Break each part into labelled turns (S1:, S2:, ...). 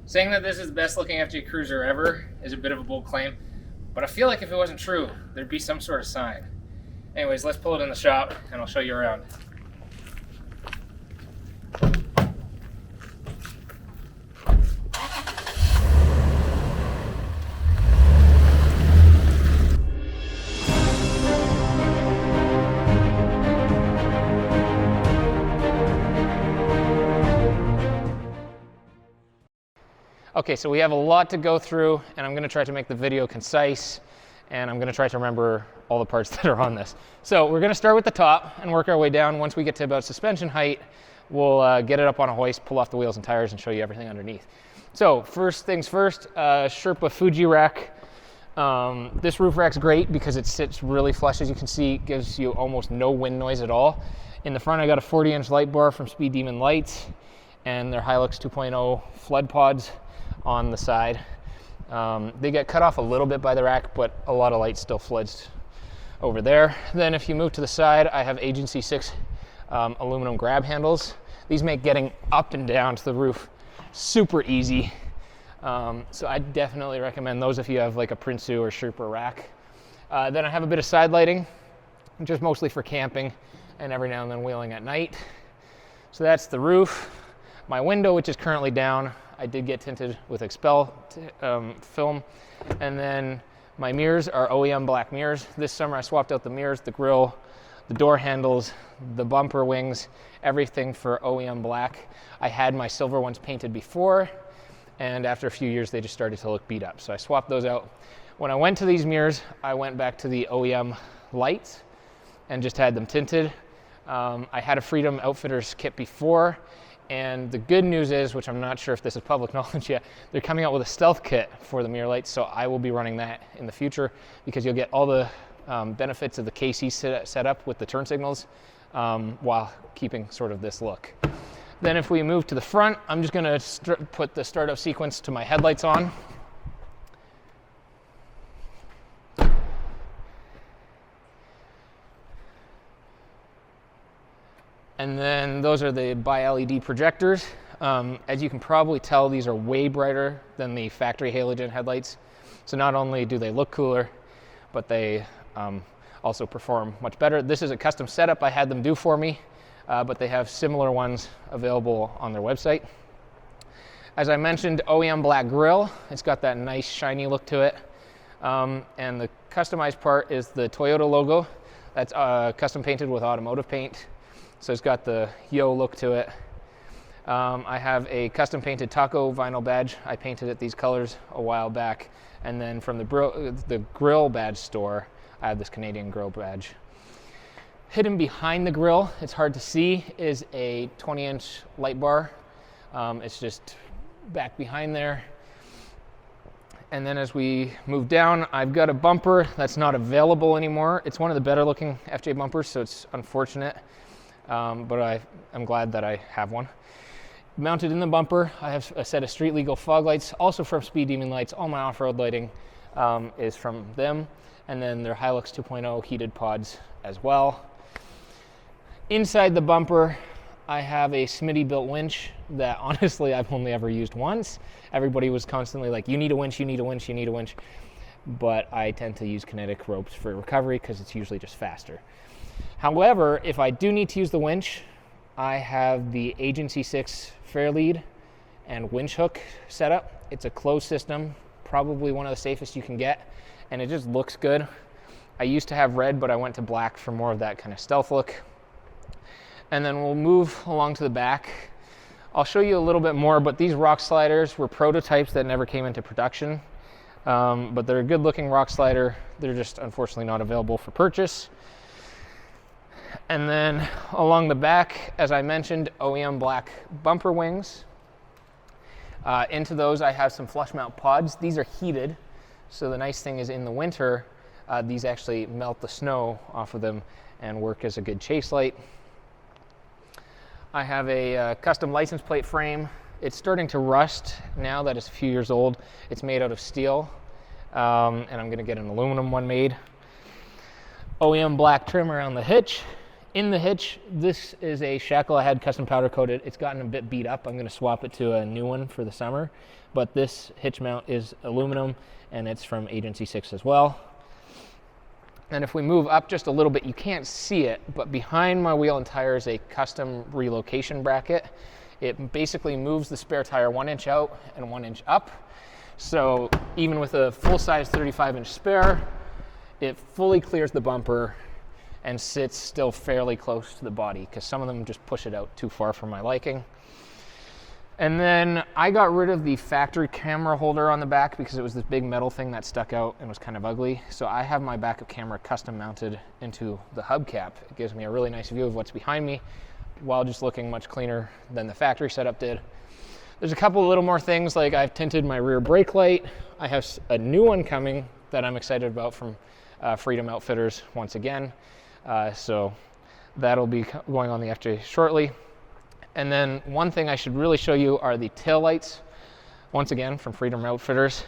S1: Saying that this is the best looking FJ Cruiser ever is a bit of a bold claim, but I feel like if it wasn't true, there'd be some sort of sign. Anyways, let's pull it in the shop and I'll show you around. Okay, so we have a lot to go through, and I'm going to try to make the video concise, and I'm going to try to remember all the parts that are on this. So we're going to start with the top and work our way down. Once we get to about suspension height, we'll get it up on a hoist, pull off the wheels and tires, and show you everything underneath. So first things first, Sherpa Fuji rack. This roof rack's great because it sits really flush, as you can see. It gives you almost no wind noise at all. In the front, I got a 40-inch light bar from Speed Demon Lights, and their Hilux 2.0 flood pods on the side. They get cut off a little bit by the rack, but a lot of light still floods over there. Then if you move to the side, I have Agency 6 aluminum grab handles. These make getting up and down to the roof super easy. So I definitely recommend those if you have like a Prinsu or Sherpa rack. Then I have a bit of side lighting, just mostly for camping and every now and then wheeling at night. So that's the roof. My window, which is currently down, I did get tinted with Expel film. And then my mirrors are OEM black mirrors. This summer I swapped out the mirrors, the grille, the door handles, the bumper wings, everything for OEM black. I had my silver ones painted before, and after a few years they just started to look beat up. So I swapped those out. When I went to these mirrors, I went back to the OEM lights and just had them tinted. I had a Freedom Outfitters kit before, and the good news is, which I'm not sure if this is public knowledge yet, they're coming out with a stealth kit for the mirror lights, so I will be running that in the future because you'll get all the benefits of the KC setup with the turn signals while keeping sort of this look. Then if we move to the front, I'm just going to put the startup sequence to my headlights on. And then those are the bi-LED projectors. As you can probably tell, these are way brighter than the factory halogen headlights. So not only do they look cooler, but they also perform much better. This is a custom setup I had them do for me, but they have similar ones available on their website. As I mentioned, OEM black grille. It's got that nice shiny look to it. And the customized part is the Toyota logo. That's custom painted with automotive paint. So it's got the Yo look to it. I have a custom painted taco vinyl badge. I painted it these colors a while back. And then from the grill badge store, I have this Canadian grill badge. Hidden behind the grill, it's hard to see, is a 20-inch light bar. It's just back behind there. And then as we move down, I've got a bumper that's not available anymore. It's one of the better looking FJ bumpers, so it's unfortunate. But I'm glad that I have one. Mounted in the bumper, I have a set of street legal fog lights, also from Speed Demon Lights. All my off-road lighting is from them. And then their Hilux 2.0 heated pods as well. Inside the bumper, I have a Smitty built winch that honestly I've only ever used once. Everybody was constantly like, you need a winch, you need a winch, you need a winch. But I tend to use kinetic ropes for recovery because it's usually just faster. However, if I do need to use the winch, I have the Agency 6 Fairlead and winch hook setup. It's a closed system, probably one of the safest you can get, and it just looks good. I used to have red, but I went to black for more of that kind of stealth look. And then we'll move along to the back. I'll show you a little bit more, but these rock sliders were prototypes that never came into production. But they're a good looking rock slider. They're just unfortunately not available for purchase. And then along the back, as I mentioned, OEM black bumper wings. Into those I have some flush mount pods. These are heated, so the nice thing is in the winter, these actually melt the snow off of them and work as a good chase light. I have a custom license plate frame. It's starting to rust now that it's a few years old. It's made out of steel, and I'm going to get an aluminum one made. OEM black trim around the hitch. In the hitch, this is a shackle I had custom powder coated. It's gotten a bit beat up. I'm going to swap it to a new one for the summer. But this hitch mount is aluminum, and it's from Agency 6 as well. And if we move up just a little bit, you can't see it, but behind my wheel and tire is a custom relocation bracket. It basically moves the spare tire 1 inch out and 1 inch up. So even with a full-size 35-inch spare, it fully clears the bumper and sits still fairly close to the body, because some of them just push it out too far for my liking. And then I got rid of the factory camera holder on the back because it was this big metal thing that stuck out and was kind of ugly. So I have my backup camera custom mounted into the hubcap. It gives me a really nice view of what's behind me while just looking much cleaner than the factory setup did. There's a couple of little more things, like I've tinted my rear brake light. I have a new one coming that I'm excited about from Freedom Outfitters once again. So that'll be going on the FJ shortly. And then one thing I should really show you are the tail lights, once again from Freedom Outfitters.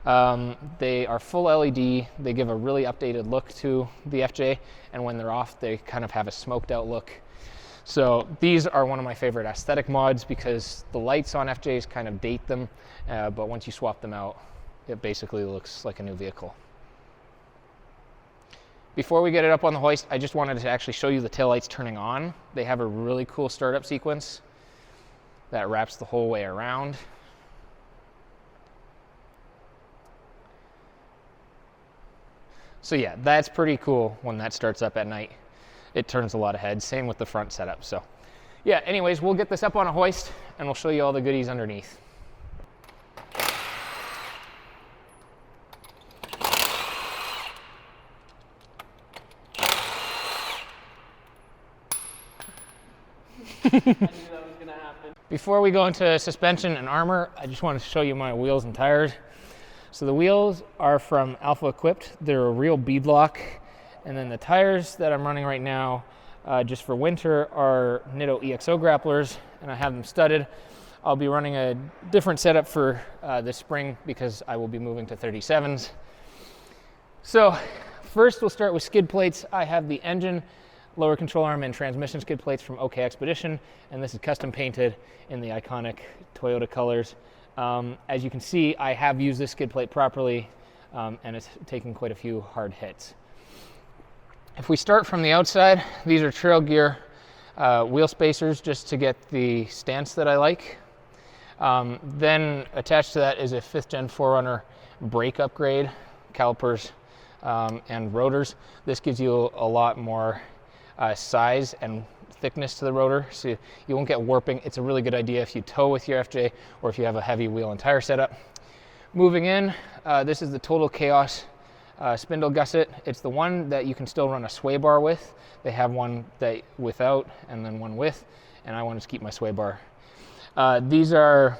S1: They are full LED. They give a really updated look to the FJ, and when they're off, they kind of have a smoked out look. So these are one of my favorite aesthetic mods because the lights on FJs kind of date them, but once you swap them out, it basically looks like a new vehicle. Before we get it up on the hoist, I just wanted to actually show you the taillights turning on. They have a really cool startup sequence that wraps the whole way around. So yeah, that's pretty cool when that starts up at night. It turns a lot of heads, same with the front setup. So yeah, anyways, we'll get this up on a hoist and we'll show you all the goodies underneath.
S2: I knew that was gonna happen.
S1: Before we go into suspension and armor, I just want to show you my wheels and tires. So the wheels are from Alpha Equipped. They're a real beadlock. And then the tires that I'm running right now, just for winter, are Nitto EXO grapplers, and I have them studded. I'll be running a different setup for this spring because I will be moving to 37s. So first we'll start with skid plates. I have the engine, lower control arm, and transmission skid plates from OK Expedition, and this is custom painted in the iconic Toyota colors. As you can see, I have used this skid plate properly, and it's taken quite a few hard hits. If we start from the outside, these are Trail Gear wheel spacers just to get the stance that I like. Then attached to that is a 5th Gen 4Runner brake upgrade, calipers and rotors. This gives you a lot more size and thickness to the rotor, so you won't get warping. It's a really good idea if you tow with your FJ or if you have a heavy wheel and tire setup. Moving in, this is the Total Chaos spindle gusset. It's the one that you can still run a sway bar with. They have one that without and then one with, and I wanted to keep my sway bar. These are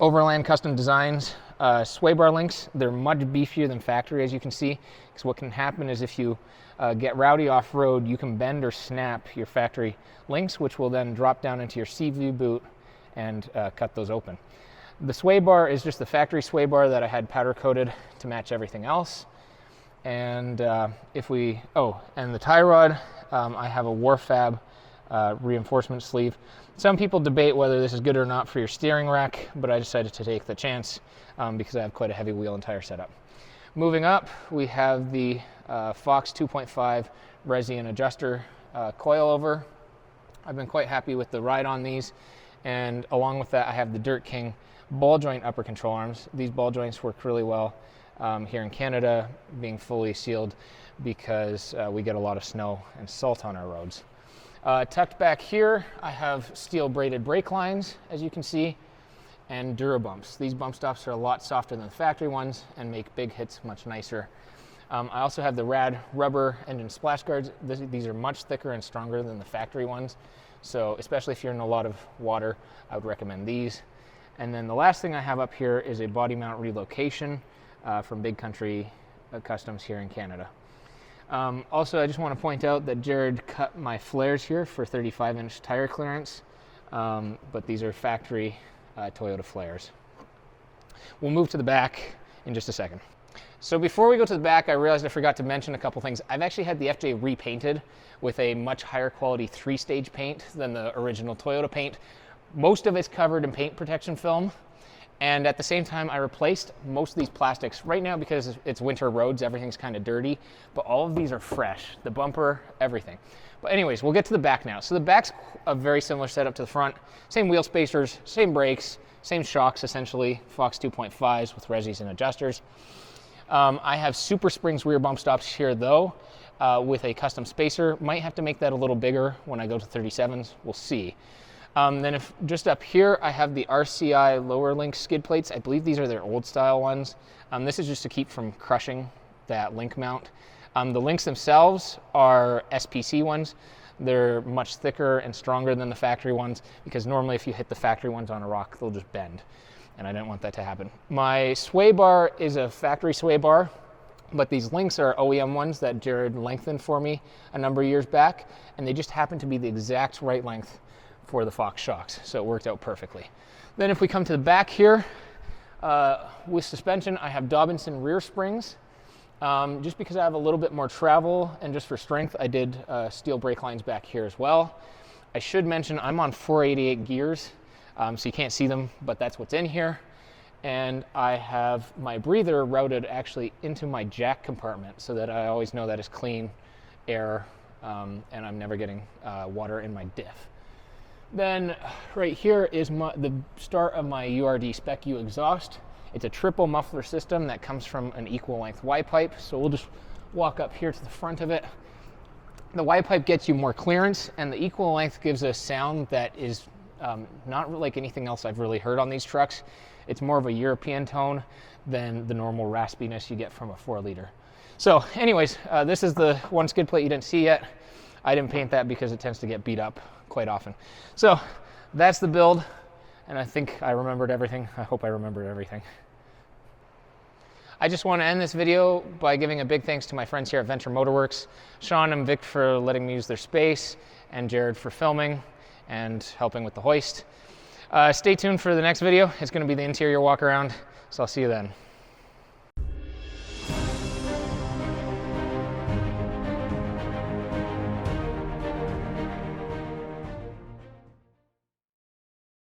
S1: Overland Custom Designs sway bar links. They're much beefier than factory, as you can see, because what can happen is if you get rowdy off-road, you can bend or snap your factory links, which will then drop down into your CV boot and cut those open. The sway bar is just the factory sway bar that I had powder coated to match everything else. And and the tie rod, I have a Warfab reinforcement sleeve. Some people debate whether this is good or not for your steering rack, but I decided to take the chance because I have quite a heavy wheel and tire setup. Moving up, we have the Fox 2.5 Resian adjuster coilover. I've been quite happy with the ride on these, and along with that I have the Dirt King ball joint upper control arms. These ball joints work really well here in Canada, being fully sealed because we get a lot of snow and salt on our roads. Tucked back here, I have steel braided brake lines, as you can see, and Durabumps. These bump stops are a lot softer than the factory ones and make big hits much nicer. I also have the rad rubber engine splash guards. These are much thicker and stronger than the factory ones, so especially if you're in a lot of water, I would recommend these. And then the last thing I have up here is a body mount relocation from Big Country Customs here in Canada. Also, I just want to point out that Jared cut my flares here for 35-inch tire clearance, but these are factory Toyota flares. We'll move to the back in just a second. So before we go to the back, I realized I forgot to mention a couple things. I've actually had the FJ repainted with a much higher quality 3-stage paint than the original Toyota paint. Most of it's covered in paint protection film. And at the same time, I replaced most of these plastics. Right now, because it's winter roads, everything's kind of dirty, but all of these are fresh. The bumper, everything. But anyways, we'll get to the back now. So the back's a very similar setup to the front. Same wheel spacers, same brakes, same shocks essentially, Fox 2.5s with resis and adjusters. I have Super Springs rear bump stops here though, with a custom spacer. Might have to make that a little bigger when I go to 37s, we'll see. Then if just up here, I have the RCI lower link skid plates. I believe these are their old style ones. This is just to keep from crushing that link mount. The links themselves are SPC ones. They're much thicker and stronger than the factory ones because normally if you hit the factory ones on a rock, they'll just bend. And I didn't want that to happen. My sway bar is a factory sway bar, but these links are OEM ones that Jared lengthened for me a number of years back, and they just happen to be the exact right length for the Fox shocks, so it worked out perfectly. Then if we come to the back here, with suspension, I have Dobinson rear springs. Just because I have a little bit more travel and just for strength, I did steel brake lines back here as well. I should mention I'm on 488 gears, so you can't see them, but that's what's in here. And I have my breather routed actually into my jack compartment so that I always know that it's clean air and I'm never getting water in my diff. Then right here is the start of my URD Spec U exhaust. It's a triple muffler system that comes from an equal length Y pipe. So we'll just walk up here to the front of it. The Y pipe gets you more clearance, and the equal length gives a sound that is not like anything else I've really heard on these trucks. It's more of a European tone than the normal raspiness you get from a 4-liter. So anyways, this is the one skid plate you didn't see yet. I didn't paint that because it tends to get beat up quite often. So that's the build, and I think I remembered everything. I hope I remembered everything. I just want to end this video by giving a big thanks to my friends here at Venture Motorworks, Sean and Vic for letting me use their space, and Jared for filming and helping with the hoist. Stay tuned for the next video. It's going to be the interior walk around, so I'll see you then.